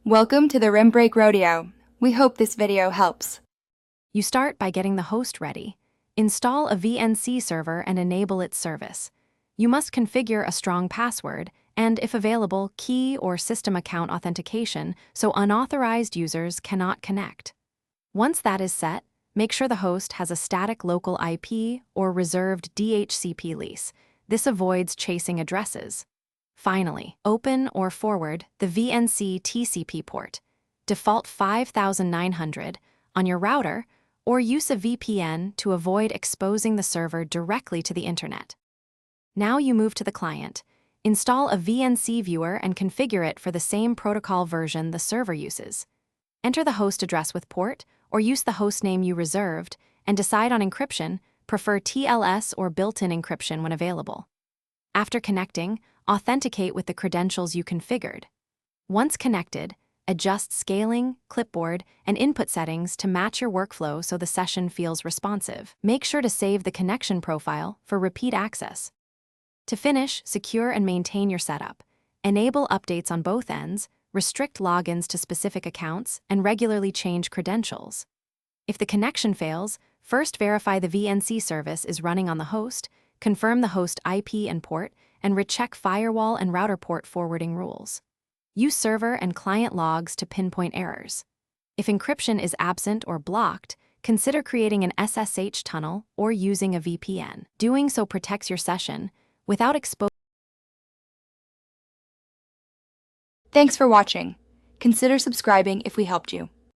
Welcome to the Rim Break Rodeo. We hope this video helps. You start by getting the host ready. Install a VNC server and enable its service. You must configure a strong password and, if available, key or system account authentication so unauthorized users cannot connect. Once that is set, make sure the host has a static local IP or reserved DHCP lease. This avoids chasing addresses. Finally, open or forward the VNC TCP port, default 5900, on your router, or use a VPN to avoid exposing the server directly to the internet. Now you move to the client. Install a VNC viewer and configure it for the same protocol version the server uses. Enter the host address with port, or use the hostname you reserved, and decide on encryption, prefer TLS or built-in encryption when available. After connecting, authenticate with the credentials you configured. Once connected, adjust scaling, clipboard, and input settings to match your workflow so the session feels responsive. Make sure to save the connection profile for repeat access. To finish, secure and maintain your setup. Enable updates on both ends, restrict logins to specific accounts, and regularly change credentials. If the connection fails, first verify the VNC service is running on the host, confirm the host IP and port, and recheck firewall and router port forwarding rules. Use server and client logs to pinpoint errors. If encryption is absent or blocked, consider creating an SSH tunnel or using a VPN. Doing so protects your session without exposing. Thanks for watching. Consider subscribing if we helped you.